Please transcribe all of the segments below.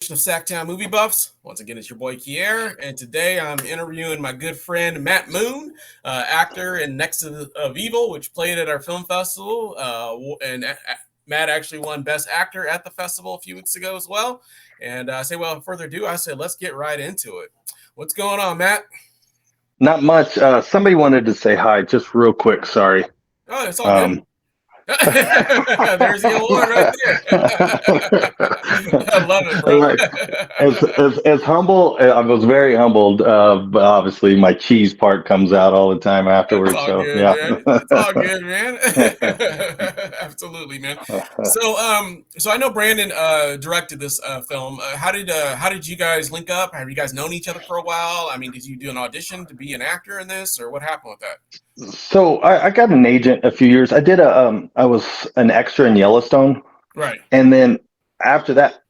of SacTown Movie Buffs. Once again, it's your boy Kier, and today I'm interviewing my good friend Matt Mhoon, actor in Nexus of Evil, which played at our film festival. Matt actually won Best Actor at the festival a few weeks ago as well. And I say, without further ado, I said, let's get right into it. What's going on, Matt? Not much. Somebody wanted to say hi, just real quick. Sorry. Oh, it's all good. Um, There's the old one right there. I love it, bro. like, as humble, I was very humbled, but obviously my cheese part comes out all the time It's afterwards. all So good, yeah. man. It's all good, man. Absolutely, man. So I know Brandon directed this film. How did you guys link up? Have you guys known each other for a while? I mean, did you do an audition to be an actor in this, or what happened with that? So I got an agent a few years. I was an extra in Yellowstone, Right. and then after that,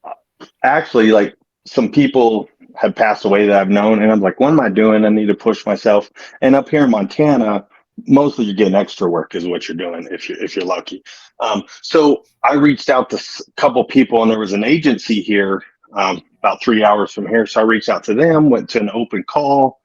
actually, like some people had passed away that I've known, and I'm like, what am I doing? I need to push myself. And up here in Montana, mostly you're getting extra work is what you're doing if you're lucky. So I reached out to a couple people, and there was an agency here about 3 hours from here. So I reached out to them, went to an open call,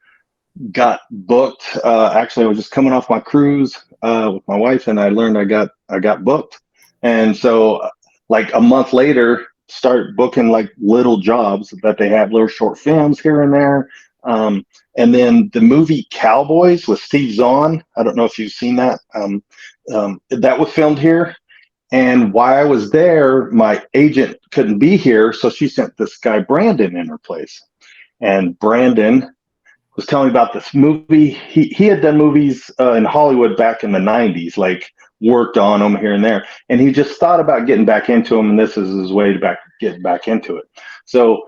got booked. Actually, I was just coming off my cruise with my wife, and I learned I got booked, and so like a month later, start booking like little jobs that they have, little short films here and there. And then the movie Cowboys with Steve Zahn. I don't know if you've seen that. That was filmed here. And while I was there, my agent couldn't be here, so she sent this guy Brandon in her place. And Brandon was telling me about this movie. He had done movies in Hollywood back in the '90s, like worked on them here and there, and he just thought about getting back into them. And this is his way to get back into it. So,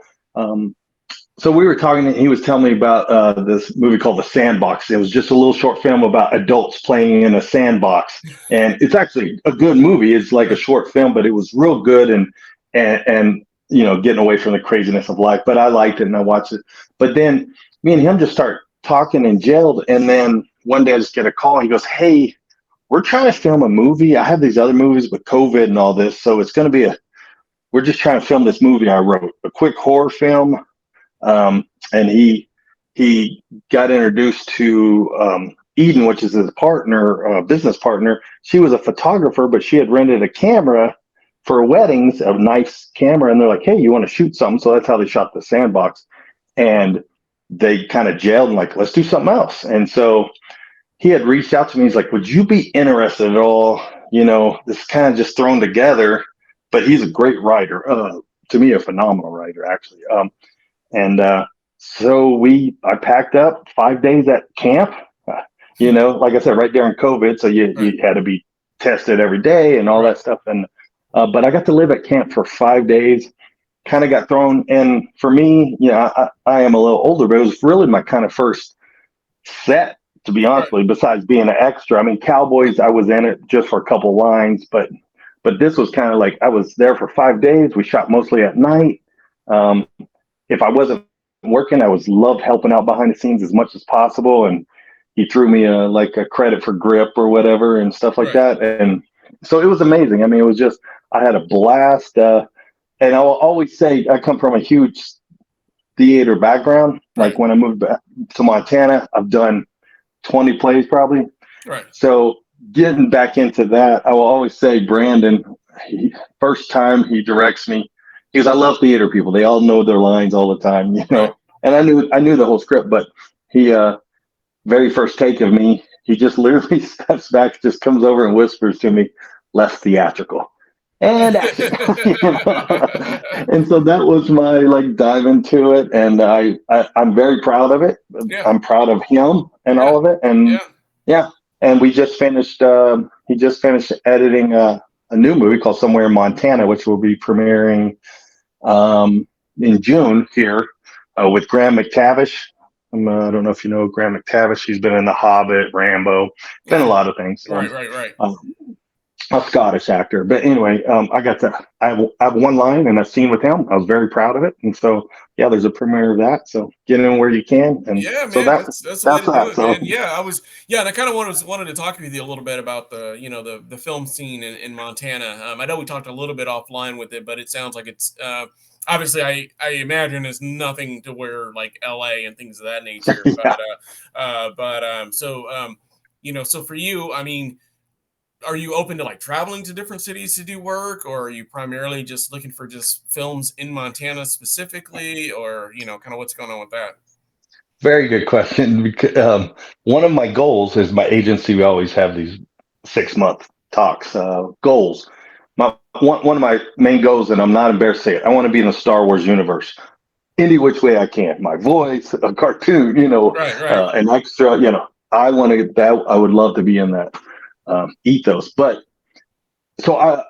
so we were talking, and he was telling me about this movie called The Sandbox. It was just a little short film about adults playing in a sandbox, and it's actually a good movie. It's like a short film, but it was real good and getting away from the craziness of life. But I liked it and I watched it. But then me and him just start talking and gelled. And then one day I just get a call. He goes, "Hey, we're trying to film a movie. I have these other movies with COVID and all this. So it's going to be we're just trying to film this movie I wrote, a quick horror film." And he got introduced to Eden, which is his partner, business partner. She was a photographer, but she had rented a camera for weddings, a nice camera. And they're like, "Hey, you want to shoot something?" So that's how they shot The Sandbox. And they kind of gelled and like, let's do something else. And so he had reached out to me. He's like, "Would you be interested at all? This kind of just thrown together, but he's a great writer. To me, a phenomenal writer, actually." So I packed up 5 days at camp, like I said, right during COVID. So you had to be tested every day and all that stuff. And, but I got to live at camp for 5 days. Kind of got thrown. And for me, I am a little older, but it was really my kind of first set, to be honest with you, besides being an extra. I mean, Cowboys, I was in it just for a couple lines, but this was kind of like I was there for 5 days. We shot mostly at night. If I wasn't working, I was loved helping out behind the scenes as much as possible. And he threw me a credit for grip or whatever and stuff like that. And so it was amazing. I mean, it was just, I had a blast. And I'll always say I come from a huge theater background. Like when I moved back to Montana, I've done 20 plays probably. Right. So getting back into that, I will always say Brandon, first time he directs me, because I love theater people. They all know their lines all the time, And I knew the whole script, but he very first take of me, he just literally steps back, just comes over and whispers to me, "Less theatrical." And action. And so that was my dive into it, and I'm very proud of it. Yeah. I'm proud of him and all of it, and and we just finished. He just finished editing a new movie called Somewhere in Montana, which will be premiering in June here with Graham McTavish. I don't know if you know Graham McTavish. He's been in The Hobbit, Rambo, been a lot of things. Right. a Scottish actor. But anyway, I have one line and a scene with him. I was very proud of it, and so yeah, there's a premiere of that. So get in where you can, and Yeah, so man, that's the way that's to do that. it, man. So Yeah, and I kind of wanted to talk with you a little bit about the film scene in Montana. I know we talked a little bit offline with it, but it sounds like it's obviously I imagine it's nothing to where like L.A. and things of that nature. yeah, So for you, I mean, are you open to like traveling to different cities to do work, or are you primarily just looking for just films in Montana specifically, or kind of what's going on with that? very good question. One of my goals is my agency. We always have these 6 month talks goals. One of my main goals, and I'm not embarrassed to say it, I want to be in the Star Wars universe any which way I can. My voice, a cartoon, Right, right. an extra, I want to get that. I would love to be in that ethos. But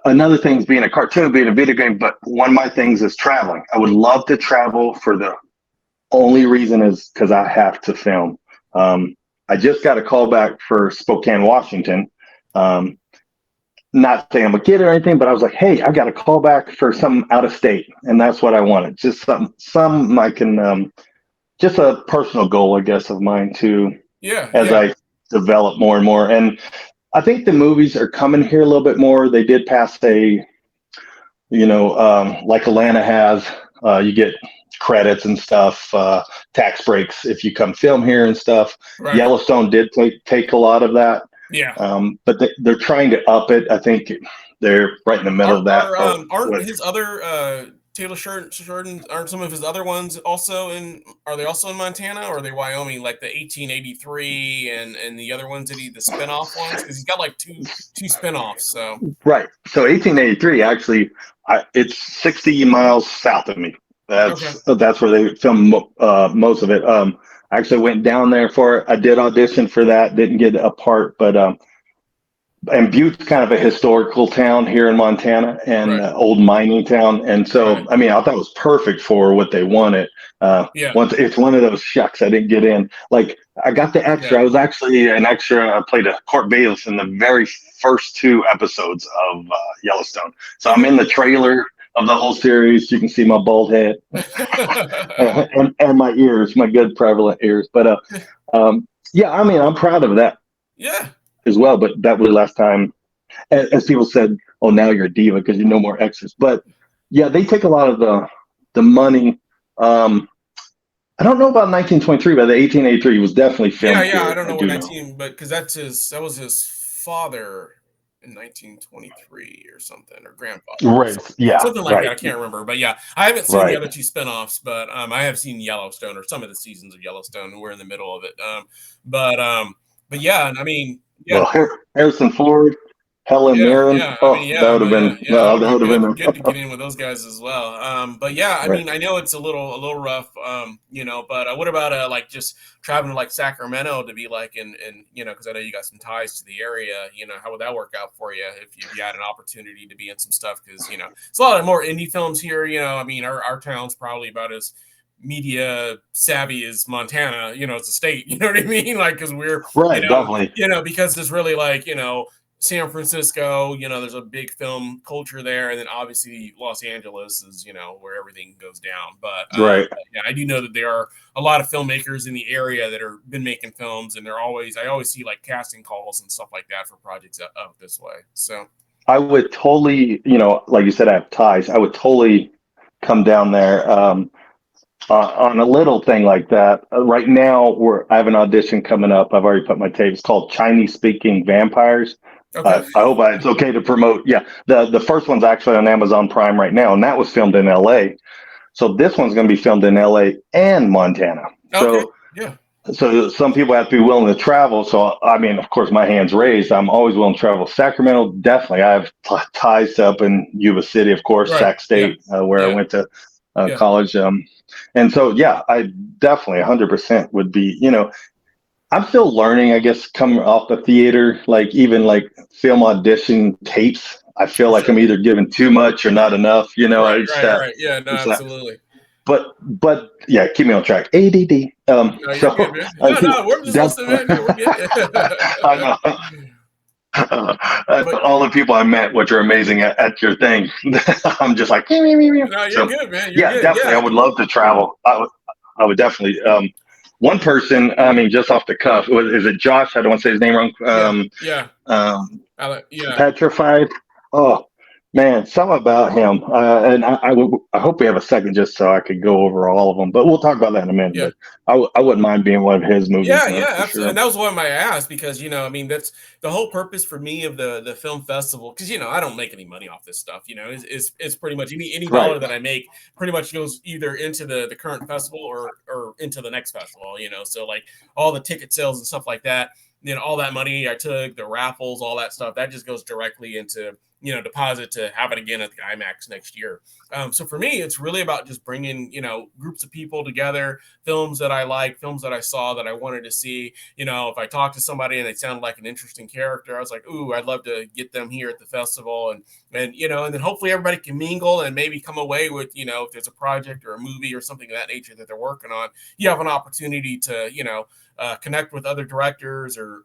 another thing is being a cartoon, being a video game. But one of my things is traveling. I would love to travel. For the only reason is because I have to film. I just got a call back for Spokane, Washington. Um, Not saying I'm gonna get it or anything, but I was like, hey, I got a call back for some out of state, and that's what I wanted. Just some I can just a personal goal, I guess, of mine too, Yeah, as yeah. I develop more and more. And I think the movies are coming here a little bit more. They did pass like Atlanta has, you get credits and stuff, tax breaks if you come film here and stuff. Right. Yellowstone did take a lot lot, Yeah. but they're trying to up it. I think they're right in the middle of that. Aren't his other Taylor Sheridan, aren't some of his other ones also are they also in Montana, or are they Wyoming, like the 1883 and the other ones the spinoff ones? Because he's got like two spinoffs. So Right. So 1883, actually, it's 60 miles south of me. okay. That's where they filmed most of it. I actually went down there for it. I did audition for that, didn't get a part, but and Butte's kind of a historical town here in Montana, and Right. old mining town. And so, Right. I mean, I thought it was perfect for what they wanted. Yeah. Once it's one of those shucks, I didn't get in. Like I got the extra. Yeah. I was actually an extra. I played a court bailiff in the very first two episodes of Yellowstone. So I'm Okay. in the trailer of the whole series. You can see my bald head and my ears, my good prevalent ears. But yeah, I mean, I'm proud of that Yeah. as well. But that was the last time, as people said, "Oh, now you're a diva because you know more extras." But yeah, they take a lot of the money. I don't know about 1923, but the 1883 was definitely Yeah, filmed yeah. I here. don't I know what do know. 19, but because that was his father in 1923 or something, or grandfather or Right. something, Yeah. something like that. Right. I can't remember, but yeah, I haven't seen the Right. other two spinoffs, but I have seen Yellowstone or some of the seasons of Yellowstone, and we're in the middle of it. But yeah, and I mean, yeah. Well, Harrison Ford, Helen Yeah, Mirren. yeah. I mean, Oh, that yeah, would have been. yeah. That No, would that be would have good to been. get in with those guys as well. But yeah, I Right. mean, I know it's a little rough, But what about like just traveling to like Sacramento to be like in because I know you got some ties to the area. How would that work out for you if you had an opportunity to be in some stuff? Because it's a lot of more indie films here. I mean, our town's probably about as media savvy as Montana, as a state. You know what I mean? Like, because we're Right. Definitely. because it's really like San Francisco, there's a big film culture there, and then obviously Los Angeles is, where everything goes down. Right. But yeah, I do know that there are a lot of filmmakers in the area that are been making films, and I always see like casting calls and stuff like that for projects up this way. So I would totally, like you said, I have ties. I would totally come down there. On a little thing like that. Right now, I have an audition coming up. I've already put my tape. It's called Chinese Speaking Vampires. okay, I hope it's okay to promote. Yeah, the first one's actually on Amazon Prime right now, and that was filmed in L.A. So this one's going to be filmed in L.A. and Montana. okay, yeah, So some people have to be willing to travel. So I mean, of course, my hand's raised. I'm always willing to travel. Sacramento, definitely. I have ties up in Yuba City, of course, right, Sac yeah, State, where I yeah, went to yeah. college. And so, yeah, I definitely 100% would be. I'm still learning. I guess coming off the theater, like even like film audition tapes. I feel For like sure. I'm either giving too much or not enough. Right, It's right, that. right. Yeah, no, It's that. absolutely. But yeah, keep me on track. ADD. No, you're good, So man. No, we're just listening, definitely. man. Yeah, we're good. I know. All the people I met, which are amazing at your thing, I'm just like, no, you're so good, man. You're yeah, good. definitely. Yeah. I would love to travel. I would definitely. One person, I mean, just off the cuff, is it Josh? I don't want to say his name wrong. Yeah. Yeah. Um, Yeah. Petrified. Oh man, something about him. And I hope we have a second just so I could go over all of them. But we'll talk about that in a minute. Yeah. But I wouldn't mind being one of his movies Yeah, in there yeah, for absolutely. sure. And that was one I asked because I mean, that's the whole purpose for me of the film festival. Because I don't make any money off this stuff. It's pretty much any Right. dollar that I make pretty much goes either into the current festival or into the next festival. So like all the ticket sales and stuff like that. All that money I took, the raffles, all that stuff, that just goes directly into deposit to have it again at the IMAX next year. So for me, it's really about just bringing groups of people together, films that I like, films that I saw that I wanted to see. If I talked to somebody and they sounded like an interesting character, I was like, ooh, I'd love to get them here at the festival. And then hopefully everybody can mingle and maybe come away with, if there's a project or a movie or something of that nature that they're working on, you have an opportunity to, connect with other directors or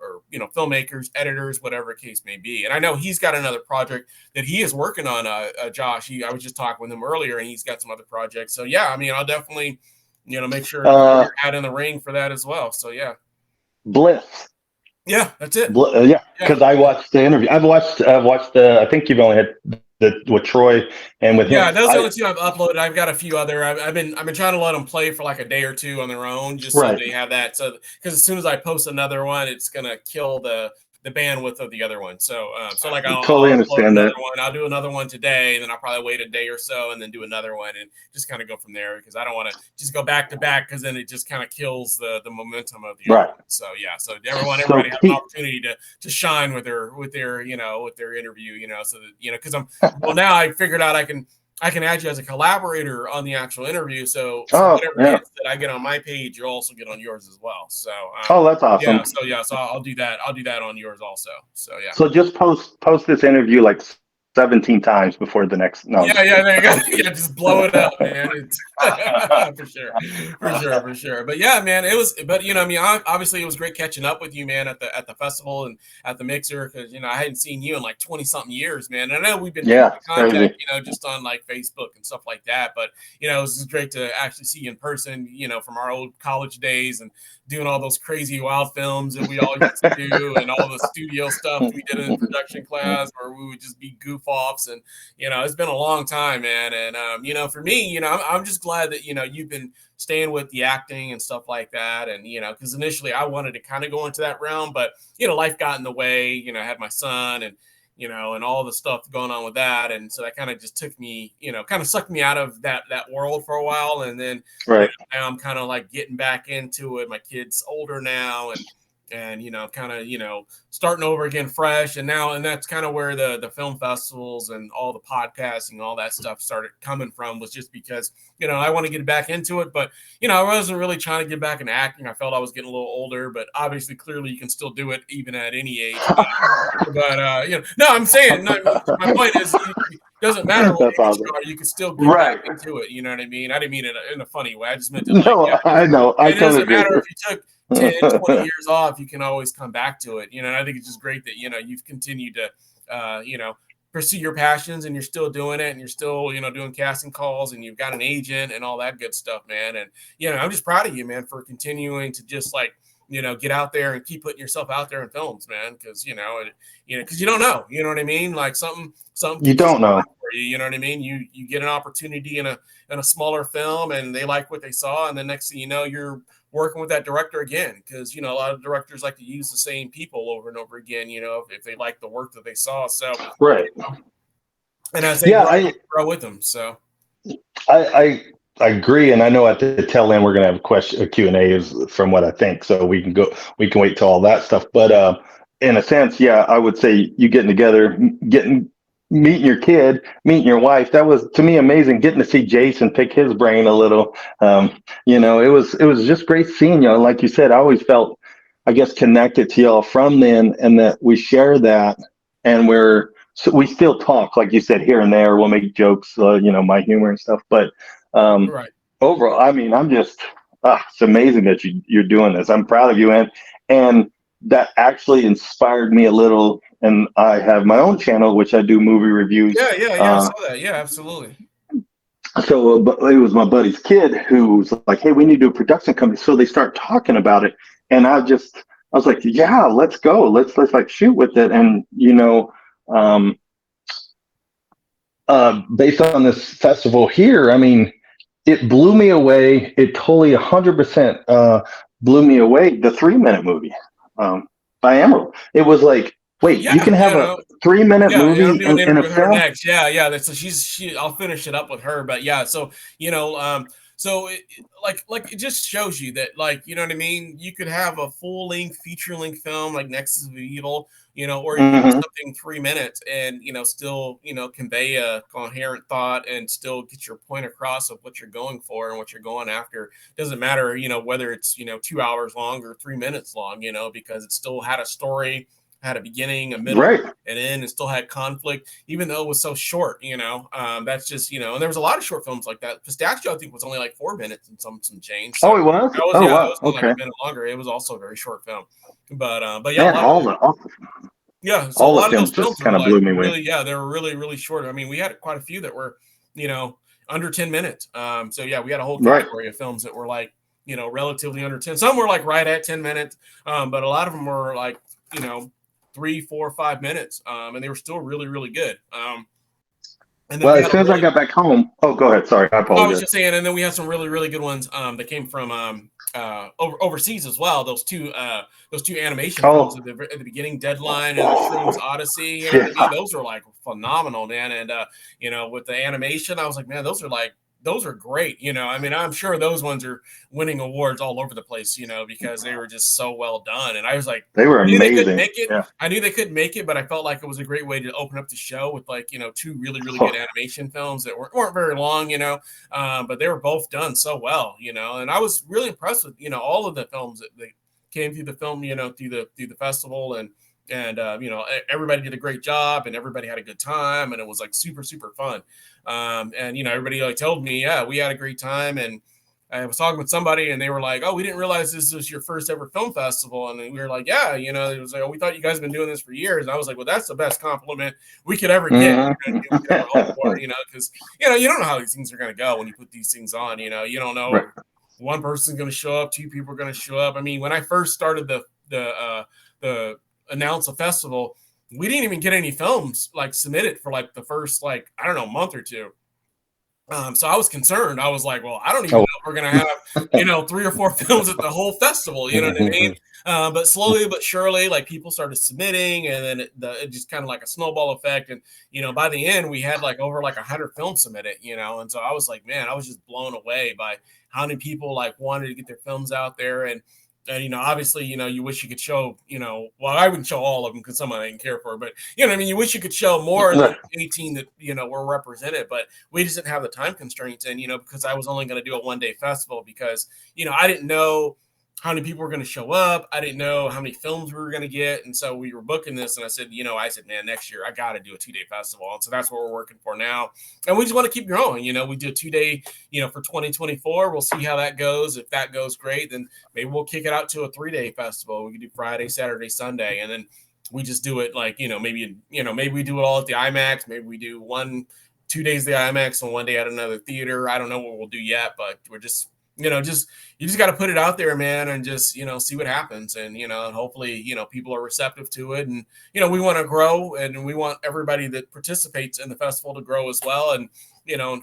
filmmakers, editors, whatever case may be. And I know he's got another project that he is working on, Josh. I was just talking with him earlier, and he's got some other projects. So yeah, I mean, I'll definitely make sure you're out in the ring for that as well. So yeah. Bliss. Yeah, that's it. Yeah, because I watched the interview. I've watched the. I think you've only had the with Troy and with him. Yeah, those are the only two I've uploaded. I've got a few other. I've been trying to let them play for like a day or two on their own, just so Right. they have that. So because as soon as I post another one, it's gonna kill the bandwidth of the other one. So like I'll Totally upload understand another that. one. I'll do another one today, and then I'll probably wait a day or so, and then do another one, and just kind of go from there because I don't want to just go back to back because then it just kind of kills the momentum of the Right. other one. So yeah, so everybody So has an opportunity to shine with their interview. So that because now I figured out I can add you as a collaborator on the actual interview. So whatever yeah. hits that I get on my page, you'll also get on yours as well. So That's awesome. so I'll do that. I'll do that on yours also. So yeah. So just post this interview like 17 times before the next. No. Yeah, there you go. Yeah, just blow it up, man. It's for sure. But yeah, man, it was. But I mean, obviously, it was great catching up with you, man, at the festival and at the Mixer because I hadn't seen you in like 20 something years, man. And I know we've been in contact, just on like Facebook and stuff like that. But it was just great to actually see you in person, from our old college days and doing all those crazy wild films that we all used to do and all the studio stuff we did in production class where we would just be goof offs. And it's been a long time, man. And for me, I'm just glad that you've been staying with the acting and stuff like that. And because initially I wanted to kind of go into that realm, but life got in the way. I had my son and and all the stuff going on with that. And so that kind of just took me, kind of sucked me out of that world for a while. And then right. Now I'm kind of like getting back into it. My kid's older now and kind of, starting over again fresh. And that's kind of where the film festivals and all the podcasting, all that stuff started coming from, was just because, I want to get back into it. But, I wasn't really trying to get back into acting. I felt I was getting a little older, but obviously, clearly you can still do it even at any age. But no, I'm saying, my point is, it doesn't matter what age you are, you can still get back into it. You know what I mean? I didn't mean it in a funny way. I just meant to I know. It doesn't matter if you took 10, 20 years off, you can always come back to it. And I think it's just great that, you've continued to, pursue your passions and you're still doing it and you're still, doing casting calls and you've got an agent and all that good stuff, man. And, I'm just proud of you, man, for continuing to just like, get out there and keep putting yourself out there in films, man. Cause cause you don't know, you know what I mean? Like something you don't know. For you know what I mean? You get an opportunity in a smaller film and they like what they saw. And the next thing you know, you're working with that director again. Cause a lot of directors like to use the same people over and over again, if they like the work that they saw. So, right. And as they grow with them. So I agree. And I know at the tail end, we're going to have a Q&A is from what I think. So we can wait till all that stuff. But in a sense, yeah, I would say you getting together, meeting your kid, meeting your wife, that was to me amazing. Getting to see Jason pick his brain a little, it was just great seeing you. Like you said, I always felt, I guess, connected to y'all from then, and that we share that, and we still talk, like you said, here and there. We'll make jokes, my humor and stuff. But right. Overall, I mean, I'm just, it's amazing that you're doing this. I'm proud of you, and that actually inspired me a little and I have my own channel, which I do movie reviews. Yeah. I saw that. Yeah, absolutely. So it was my buddy's kid who was like, "Hey, we need to do a production company." So they start talking about it, and I was like, "Yeah, let's go. Let's like shoot with it." And um, based on this festival here, I mean, it blew me away. It totally 100% blew me away. The 3 minute movie by Emerald. It was like, wait, you Yeah, can have a 3 minute I'm movie doing an in interview a with her film. next. Yeah. So I'll finish it up with her. But yeah, so so it just shows you that, like, you know what I mean. You could have a full length, feature length film like Nexus of Evil, or you could do Mm-hmm. something 3 minutes and still convey a coherent thought and still get your point across of what you're going for and what you're going after. Doesn't matter, whether it's 2 hours long or 3 minutes long, because it still had a story, had a beginning, a middle, Right. and end, and still had conflict, even though it was so short. That's just and there was a lot of short films like that. Pistachio, I think, was only like 4 minutes and some change. So Oh, it was. that was Oh, that wow. was only like Okay. a minute longer. It was also a very short film, but yeah, a Man, lot of so a all the lot of those films films just were kind of like blew me away. really, yeah, they were really really short. I mean, we had quite a few that were under 10 minutes. So yeah, we had a whole Right. category of films that were like relatively under 10. Some were like right at 10 minutes, but a lot of them were like 3, 4, 5 minutes, and they were still really really good. And then Well, we as had a soon as I really got back home, oh, go ahead. Sorry, I I was apologize. just saying, and then we had some really, really good ones that came from overseas as well. Those two animation films Oh, at the beginning, Deadline and the Shrooms Odyssey. You know what I mean? yeah, Those were like phenomenal, man. And with the animation, I was like, man, those are great. I mean, I'm sure those ones are winning awards all over the place. Because they were just so well done. And I was like, they were I knew they couldn't amazing. make it. Yeah. I knew they couldn't make it, but I felt like it was a great way to open up the show with like two really really good animation films that weren't very long, but they were both done so well, and I was really impressed with all of the films that came through the film, through the festival, and everybody did a great job and everybody had a good time and it was like super super fun, and everybody like told me, yeah, we had a great time. And I was talking with somebody and they were like, oh, we didn't realize this was your first ever film festival. And we were like, yeah, it was like, oh, we thought you guys have been doing this for years. And I was like, well, that's the best compliment we could ever get. Mm-hmm. We could ever hope for, because, you don't know how these things are going to go when you put these things on. You don't know Right. if one person's going to show up, two people are going to show up. I mean, when I first started the announce a festival, we didn't even get any films like submitted for like the first, like, I don't know, month or two. So I was concerned. I was like, well, I don't even know if we're going to have, 3 or 4 films at the whole festival. You know what I mean? But slowly but surely, like, people started submitting, and then it just kind of like a snowball effect. And, by the end, we had like over like 100 films submitted, and so I was like, man, I was just blown away by how many people like wanted to get their films out there. And obviously, you wish you could show, well, I wouldn't show all of them because some I didn't care for, but I mean, you wish you could show more than 18 that, were represented, but we just didn't have the time constraints. And, because I was only going to do a 1-day festival because, I didn't know how many people were going to show up. I didn't know how many films we were going to get. And so we were booking this and I said, man, next year I got to do a 2-day festival. And so that's what we're working for now. And we just want to keep growing. We do a 2-day, for 2024. We'll see how that goes. If that goes great, then maybe we'll kick it out to a 3-day festival. We can do Friday, Saturday, Sunday. And then we just do it like, maybe we do it all at the IMAX. Maybe we do 2 days at the IMAX and 1 day at another theater. I don't know what we'll do yet, but we're just, you just got to put it out there, man, and just, see what happens. And, and hopefully, people are receptive to it. And, we want to grow and we want everybody that participates in the festival to grow as well. And,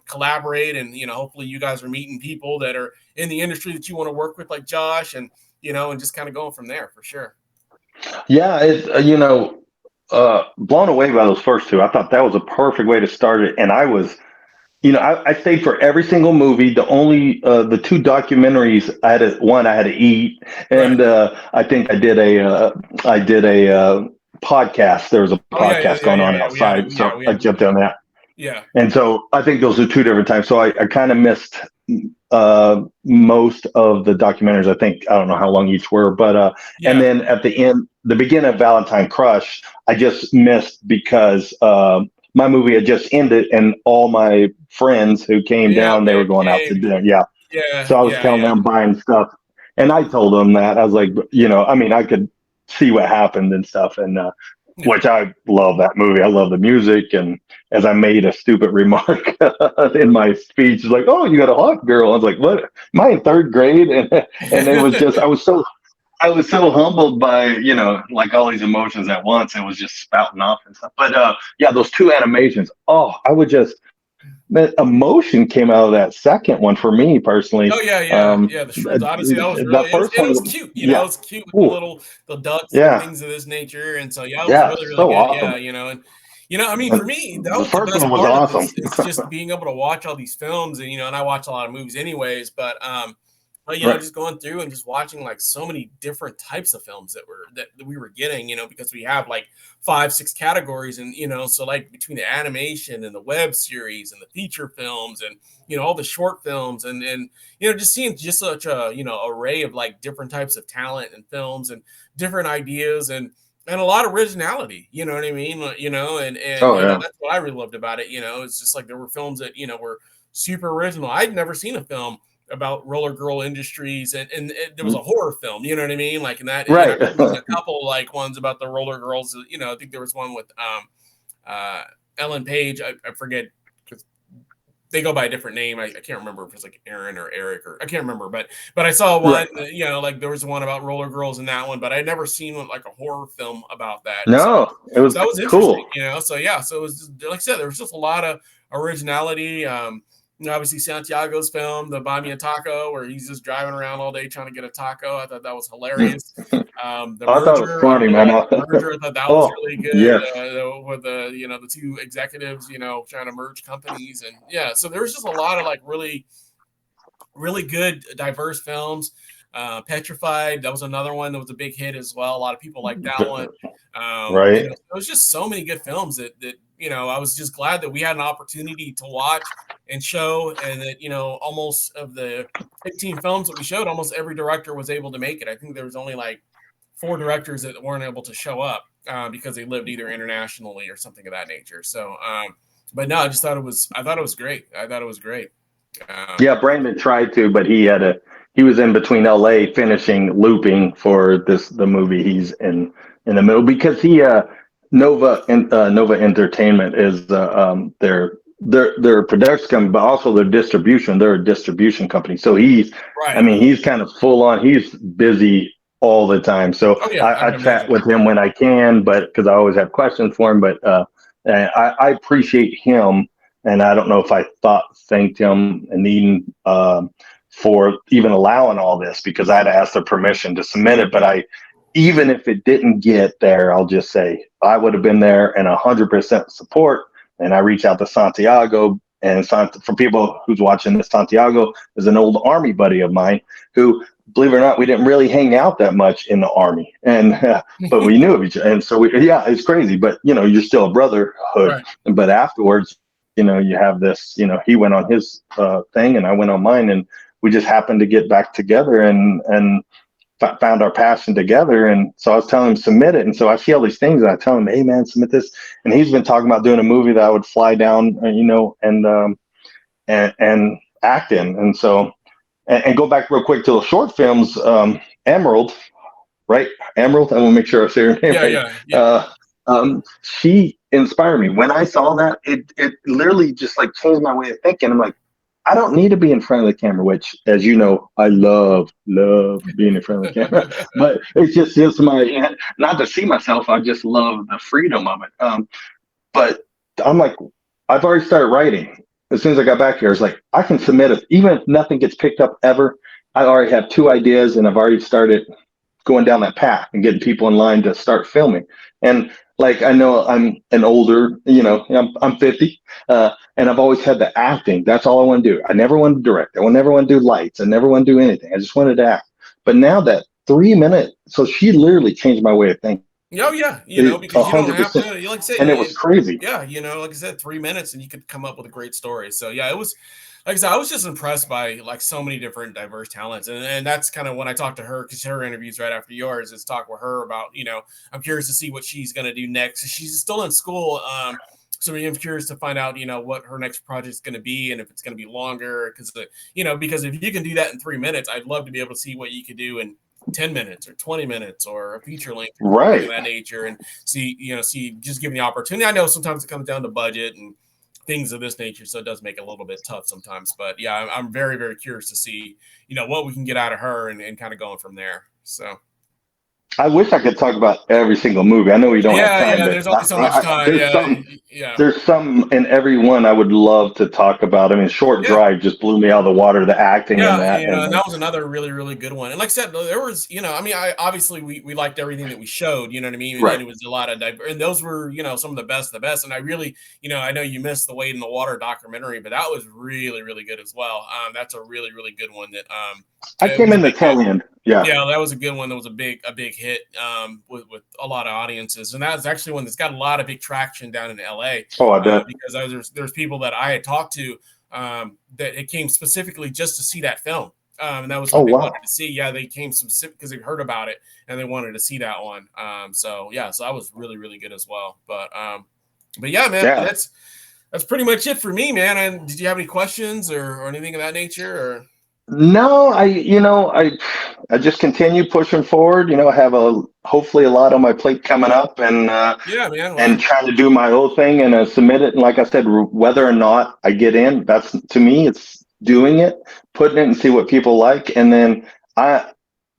collaborate. And, hopefully you guys are meeting people that are in the industry that you want to work with, like Josh, and, and just kind of going from there for sure. Yeah. It's, blown away by those first two. I thought that was a perfect way to start it. And I was, I stayed for every single movie. The only the 2 documentaries I had to eat, and Right. I think I did a podcast. There was a podcast going on outside, so We I had jumped on that. yeah. And so I think those are 2 different times. So I kind of missed most of the documentaries. I don't know how long each were, but and then at the end, the beginning of Valentine Crush, I just missed because my movie had just ended, and all my friends who came down, they were going out to dinner. Yeah. So I was telling them buying stuff, and I told them that I was like, I mean, I could see what happened and stuff, and which I love that movie. I love the music. And as I made a stupid remark in my speech, it's like, "Oh, you got a hot girl." I was like, "What? Am I in third grade?" And it was just, I was so humbled by, like all these emotions at once. It was just spouting off and stuff. But yeah, those two animations. Oh, I would just, the emotion came out of that second one for me personally. Oh yeah. The Shred's Odyssey, that was The really, first it one, was cute. It yeah, was cute with ooh, the ducks and yeah, things of this nature. And so yeah, it was yeah, really really so good. Yeah, awesome. and I mean, for me, that The was the first one best was part of awesome. this. It's just being able to watch all these films, and and I watch a lot of movies anyways, but Right. just going through and just watching like so many different types of films that we were getting, because we have like 5, 6 categories, and so like between the animation and the web series and the feature films and all the short films and just seeing just such a array of like different types of talent and films and different ideas and a lot of originality, you know what I mean? And Oh yeah. that's what I really loved about it. It's just like there were films that were super original. I'd never seen a film about roller girl industries, and there was a horror film, you know what I mean? Like in that, Right. I've seen a couple like ones about the roller girls. I think there was one with uh Ellen Page. I forget because they go by a different name. I can't remember if it's like Aaron or Eric, or I can't remember, but I saw one, Right. like there was one about roller girls in that one, but I'd never seen one like a horror film about that. And No, it was so that was interesting, cool. so yeah, so it was just, like I said, there was just a lot of originality. Obviously Santiago's film, the Buy Me a Taco, where he's just driving around all day trying to get a taco. I thought that was hilarious. The I thought it was merger, funny, man. merger, I thought that was Oh, really good. yes. With the two executives, trying to merge companies, and yeah, so there was just a lot of like really, really good diverse films. Petrified, that was another one that was a big hit as well. A lot of people like that one. Right. There was just so many good films that I was just glad that we had an opportunity to watch and show, and that almost of the 15 films that we showed, almost every director was able to make it. I think there was only like 4 directors that weren't able to show up because they lived either internationally or something of that nature. So, but no, I thought it was great. I thought it was great. Yeah, Brandon tried to, but he was in between LA finishing looping for the movie he's in the middle because Nova Entertainment is their production company, but also their distribution. They're a distribution company. So I Right. mean, he's kind of full on. He's busy all the time. So Oh yeah, I I can chat imagine. with him when I can, but because I always have questions for him. But and I appreciate him, and I don't know if I thanked him and Eden for even allowing all this because I had to ask their permission to submit it. But even if it didn't get there, I'll just say I would have been there and 100% support. And I reached out to Santiago, and for people who's watching this, Santiago is an old Army buddy of mine who, believe it or not, we didn't really hang out that much in the Army, and but we knew of each other, and so yeah, it's crazy, but you're still a brotherhood. Right. But afterwards, you have this, he went on his thing, and I went on mine, and we just happened to get back together and found our passion together. And so I was telling him submit it, and so I see all these things, and I tell him, hey man, submit this, and he's been talking about doing a movie that I would fly down, and act in, and so. And go back real quick to the short films. Emerald, right? Emerald. I want to make sure I say her name Yeah, right. yeah. She inspired me. When I saw that, it literally just like changed my way of thinking. I'm like, I don't need to be in front of the camera, which, as you know, I love being in front of the camera. But it's just my, not to see myself. I just love the freedom of it. But I'm like, I've already started writing. As soon as I got back here, I was like, I can submit it. Even if nothing gets picked up ever, I already have 2 ideas, and I've already started going down that path and getting people in line to start filming. And like, I know I'm an older, I'm 50, and I've always had the acting. That's all I want to do. I never want to direct. I never want to do lights. I never want to do anything. I just wanted to act. But now that 3 minute, so she literally changed my way of thinking. Oh yeah, A because you don't hundred have percent, to. Like I said, and it was crazy. yeah, like I said, 3 minutes and you could come up with a great story. So yeah, it was like I said, I was just impressed by like so many different diverse talents, and that's kind of when I talked to her, because her interviews right after yours is talk with her about I'm curious to see what she's gonna do next. She's still in school, so I'm curious to find out what her next project is going to be, and if it's going to be longer, because because if you can do that in 3 minutes, I'd love to be able to see what you could do in 10 minutes or 20 minutes or a feature length or something Right. of that nature, and see just giving the opportunity. I know sometimes it comes down to budget and things of this nature, so it does make it a little bit tough sometimes. But yeah, I'm very, very curious to see, what we can get out of her and kind of going from there. So I wish I could talk about every single movie. I know we don't have time, yeah, but there's only so much time. there's Yeah, some. yeah. There's some in every one I would love to talk about. I mean, Short Yeah, Drive just blew me out of the water. The acting in yeah, that, and that was another really, really good one. And like I said, there was, I mean, I obviously we liked everything that we showed, you know what I mean? And right. it was a lot of and those were, some of the best. And I really, I know you missed the Wade in the Water documentary, but that was really, really good as well. That's a really, really good one that I it came was a in the big hit. tail end. Yeah. Yeah, that was a good one. That was a big hit with a lot of audiences, and that was actually one that's got a lot of big traction down in LA Oh, I bet. because there's people that I had talked to that it came specifically just to see that film, and that was Oh, what they wow. wanted to see. Yeah, they came specific because they heard about it and they wanted to see that one. So yeah, so that was really, really good as well. But yeah, man, Yeah. that's pretty much it for me, man. And did you have any questions or anything of that nature? Or No, I just continue pushing forward. I have hopefully a lot on my plate coming up, yeah, man. and Well, trying to do my own thing and submit it. And like I said, whether or not I get in, that's to me, it's doing it, putting it, and see what people like. And then I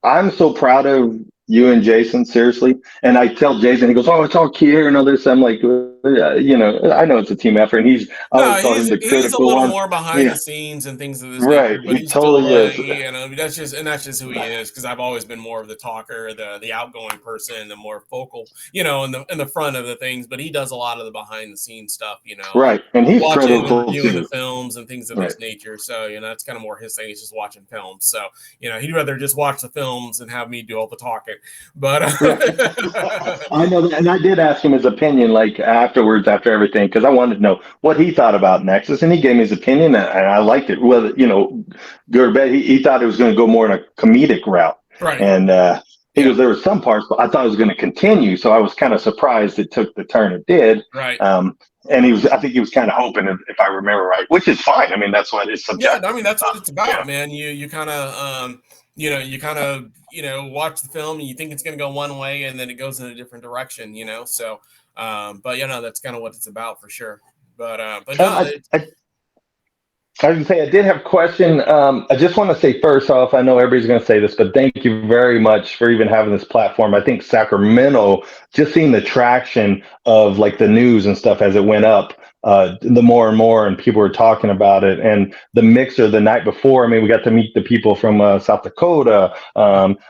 I'm so proud of you and Jason, seriously. And I tell Jason, he goes, "Oh, it's all Kier and all this." I'm like, I know it's a team effort. And I no, always call him the he's a critical little one. more behind the Yeah, scenes and things of this nature, right. but He he's still, totally is. that's just who he is. Because I've always been more of the talker, the outgoing person, the more focal, in the front of the things. But he does a lot of the behind the scenes stuff, Right. And he's watching and critical reviewing the too. films and things of Right. this nature. So that's kind of more his thing. He's just watching films. So he'd rather just watch the films and have me do all the talking. But I know that, and I did ask him his opinion, like afterwards, after everything, because I wanted to know what he thought about Nexus, and he gave me his opinion, and I liked it. Whether good or bad, he thought it was going to go more in a comedic route, right, and he yeah, goes, there were some parts, but I thought it was going to continue, so I was kind of surprised it took the turn it did. right. And I think he was kind of hoping, if I remember right, which is fine. I mean, that's what it's Yeah, I subjective. mean that's what it's Yeah, about, man. You kind of watch the film and you think it's going to go one way and then it goes in a different direction, So, but that's kind of what it's about for sure. But no, I, I I was gonna say I did have a question. I just want to say first off, I know everybody's going to say this, but thank you very much for even having this platform. I think Sacramento, just seeing the traction of like the news and stuff as it went up, the more and more, and people were talking about it, and the mixer the night before. I mean, we got to meet the people from South Dakota.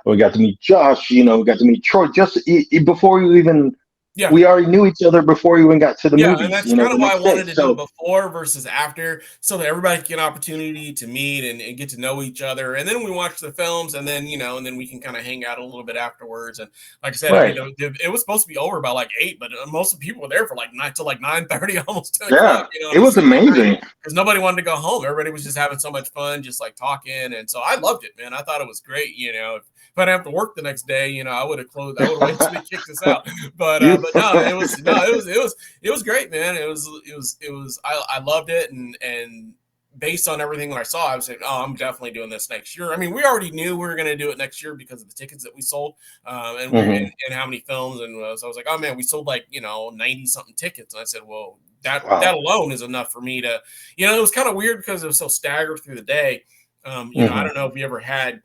We got to meet Josh. We got to meet Troy. Just before you even, yeah. we already knew each other before you even got to the Yeah, and movies. that's kind The of why I next day. wanted to do it So before versus after, so that everybody can get an opportunity to meet and get to know each other. And then we watch the films, and then and then we can kind of hang out a little bit afterwards. And like I said, I mean, right, it was supposed to be over by like 8, but most of the people were there for like 9:30, almost 10 o'clock. yeah, On it a was Sunday night amazing. because nobody wanted to go home. Everybody was just having so much fun, just like talking. And so I loved it, man. I thought it was great. If I didn't have to work the next day, I would have closed. I would have waited till they kicked us out. But You, but no, it was great, man. It was I loved it, and based on everything that I saw, I was like, oh, I'm definitely doing this next year. I mean, we already knew we were going to do it next year because of the tickets that we sold, Mhm. and how many films, and so I was like, oh man, we sold like 90 something tickets, and I said, well, that Wow. alone is enough for me to, it was kind of weird because it was so staggered through the day. I Mhm. don't know if you ever had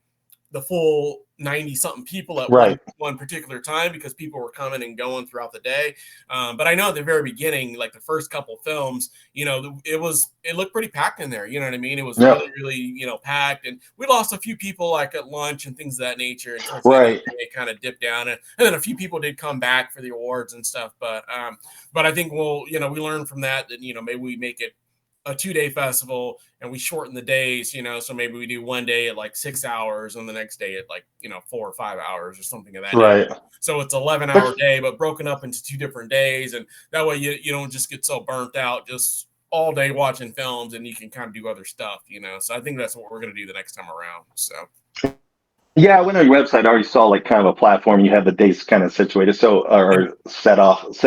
the full 90 something people at one Right. one particular time because people were coming and going throughout the day. But I know at the very beginning, like the first couple films, it looked pretty packed in there. You know what I mean? It was Yeah. really, really, packed, and we lost a few people like at lunch and things of that nature. And towards the end of the Right. day, it kind of dipped down, and then a few people did come back for the awards and stuff. But I think we learned from that maybe we make it a 2-day festival and we shorten the days, so maybe we do one day at like 6 hours and the next day at like 4 or 5 hours or something of that nature. Right. So it's 11-hour But day but broken up into 2 different days, and that way you don't just get so burnt out just all day watching films, and you can kind of do other stuff. So I think that's what we're going to do the next time around. So Yeah, I went on your website. I already saw like kind of a platform. You had the dates kind of situated, so Yeah, or set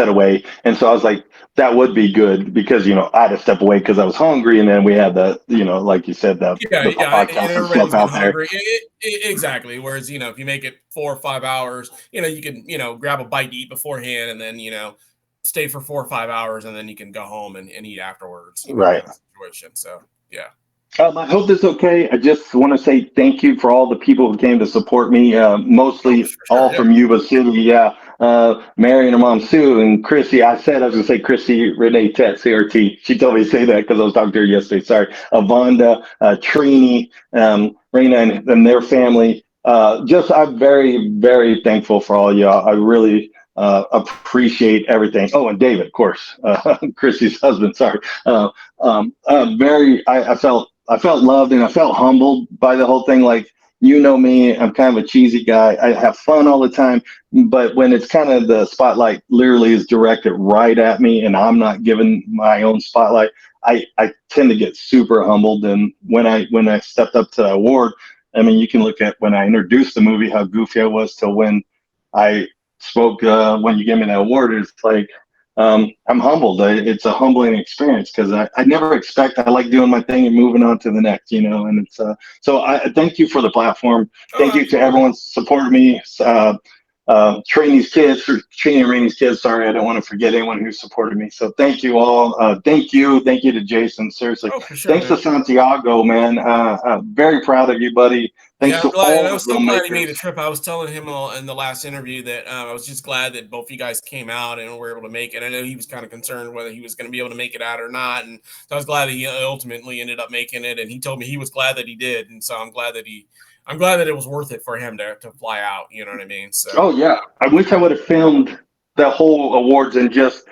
away, and so I was like, that would be good because I had to step away because I was hungry, and then we had the like you said yeah, the yeah, and podcast and everybody stuff was getting out there. hungry. Exactly. Whereas, if you make it 4 or 5 hours, you can, grab a bite to eat beforehand, and then, stay for 4 or 5 hours, and then you can go home and eat afterwards, Right. kind of situation. So, yeah. I hope this is okay. I just want to say thank you for all the people who came to support me, Oh, mostly for sure. all Yeah. from Yuba City. Yeah. Mary and her mom, Sue, and Chrissy. I was going to say Chrissy Renee Tet, CRT. She told me to say that because I was talking to her yesterday. Sorry. Avonda, Trini, Raina, and their family. I'm very, very thankful for all y'all. I really appreciate everything. Oh, and David, of course, Chrissy's husband. Sorry. I felt loved and I felt humbled by the whole thing. Like, me, I'm kind of a cheesy guy. I have fun all the time, but when it's kind of the spotlight literally is directed right at me and I'm not given my own spotlight, I tend to get super humbled. And when I stepped up to the award, I mean, you can look at when I introduced the movie, how goofy I was till when I spoke, when you gave me that award. It's like, I'm humbled. It's a humbling experience because I never expect. I like doing my thing and moving on to the next, and it's so I thank you for the platform. Oh, Thank you to absolutely. everyone who supported me. Training and Rainey's kids. Sorry, I don't want to forget anyone who supported me. So thank you all. Thank you to Jason. Seriously, Oh, for sure, thanks to man. Santiago, man. Very proud of you, buddy. Thanks Yeah, I'm to glad, and all I the was so glad he filmmakers. made a trip. I was telling him in the last interview that I was just glad that both you guys came out and were able to make it. I know he was kind of concerned whether he was going to be able to make it out or not, and so I was glad that he ultimately ended up making it. And he told me he was glad that he did, and so I'm glad that it was worth it for him to fly out. You know what I mean? So, Oh yeah, I wish I would have filmed the whole awards and just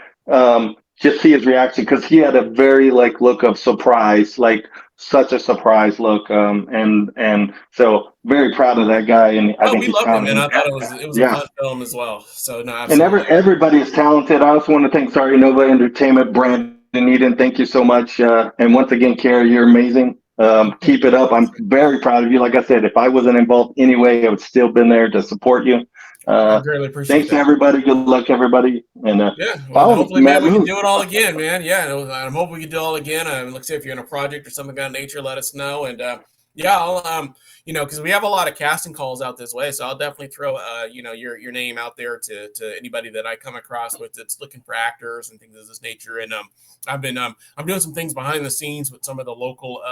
see his reaction because he had a very like look of surprise, like such a surprise look. And so very proud of that guy, and I oh, think we he's loved it, talented. man. And, I thought it was a yeah, fun film as well. So, no, and absolutely. everybody is talented. I also want to thank Sorry Nova Entertainment, Brandon Eden. Thank you so much. And once again, Carrie, you're amazing. Keep it up. I'm very proud of you. Like I said, if I wasn't involved anyway, I would still been there to support you. I Uh, greatly appreciate Thanks to that. everybody. Good luck, everybody. And Yeah, well, follow me, hopefully, man, Matt we can Moon. do it all again, man. Yeah, I'm hoping we can do it all again. Let's say if you're in a project or something of that nature, let us know. And yeah, I'll because we have a lot of casting calls out this way, so I'll definitely throw your name out there to anybody that I come across with that's looking for actors and things of this nature. And I'm doing some things behind the scenes with some of the local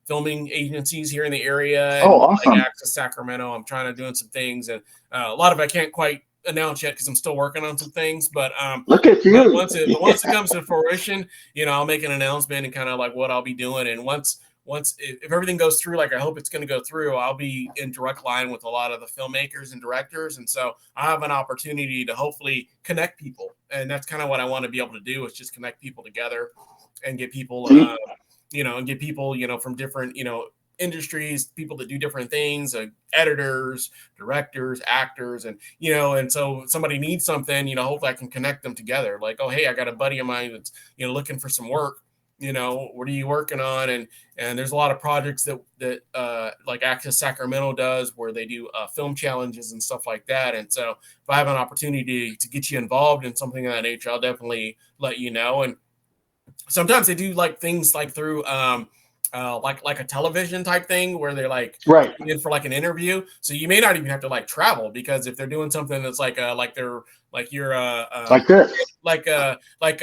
filming agencies here in the area Oh, and like awesome. Access Sacramento. I'm trying to doing some things, and a lot of it I can't quite announce yet because I'm still working on some things. Look at But you. once it comes to fruition, I'll make an announcement and kind of like what I'll be doing. And once if everything goes through like I hope it's going to go through, I'll be in direct line with a lot of the filmmakers and directors, and so I have an opportunity to hopefully connect people, and that's kind of what I want to be able to do is just connect people together and get people See, from different industries, people that do different things, editors, directors, actors, and so somebody needs something, hopefully I can connect them together. Like, oh, hey, I got a buddy of mine that's looking for some work. What are you working on? And there's a lot of projects that like Access Sacramento does where they do film challenges and stuff like that. And so if I have an opportunity to get you involved in something of that nature, I'll definitely let you know. And sometimes they do like things like through like a television type thing where they're like right. in for like an interview. So you may not even have to like travel because if they're doing something that's like they're like you're Like this. like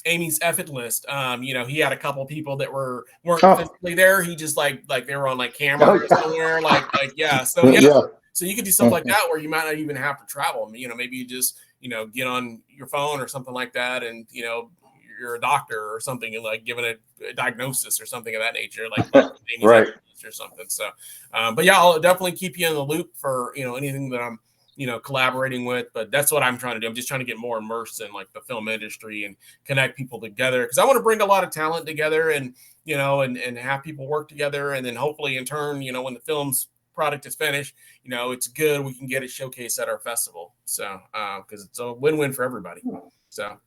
Amy's effort list. He had a couple people that weren't Oh, physically there. He just like they were on like oh camera or yeah. somewhere. Like yeah. So yeah. Yeah. So you could do stuff like that where you might not even have to travel. Maybe you just get on your phone or something like that, and you're a doctor or something and like given a diagnosis or something of that nature, like Amy's Right. evidence or something. So, but yeah, I'll definitely keep you in the loop for anything that I'm collaborating with. But that's what I'm trying to do. I'm just trying to get more immersed in like the film industry and connect people together because I want to bring a lot of talent together and and have people work together, and then hopefully in turn when the film's product is finished, it's good, we can get it showcased at our festival. So because it's a win-win for everybody. So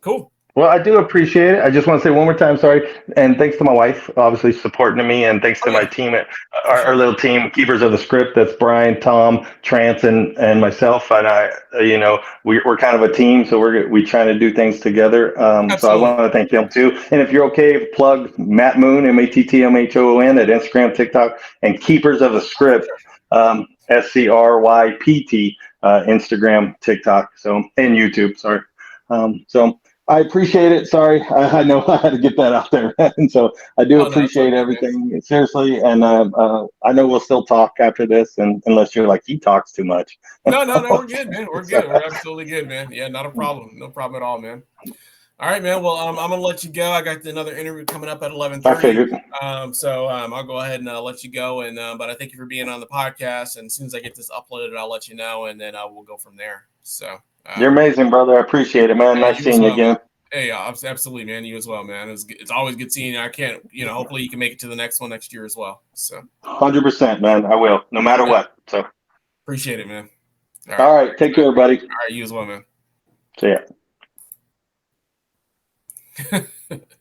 cool. Well, I do appreciate it. I just want to say one more time, sorry, and thanks to my wife, obviously supporting me, and thanks Oh to my yeah, team at for our sure. little team, keepers of the script. That's Brian, Tom, Trance, and myself. And I, we're kind of a team, so we trying to do things together. So I Absolutely. want to thank them too. And if you're okay, plug Matt Mhoon, Mattmhoon at Instagram, TikTok, and keepers of the script, SCRYPT, Instagram, TikTok, so and YouTube. Sorry. So I appreciate it. Sorry, I know I had to get that out there, and so I do Oh no, it's all appreciate good, man. everything seriously. And I know we'll still talk after this, and unless you're like he talks too much. No, we're good, man. We're So, good. We're absolutely good, man. Yeah, not a problem. No problem at all, man. All right, man. Well, I'm gonna let you go. I got another interview coming up at I 11:30. figured. I'll go ahead and let you go. And but I thank you for being on the podcast. And as soon as I get this uploaded, I'll let you know, and then we'll go from there. So, You're amazing, brother. I appreciate it, man. hey, Nice you as seeing you well, man. again. Hey, absolutely, man. You as well, man. It's always good seeing you. I can't, hopefully you can make it to the next one next year as well. So, 100%, man. I will, no matter yeah, what. So, appreciate it, man. All right, all right. Take care, buddy. all right. You as well, See ya. man.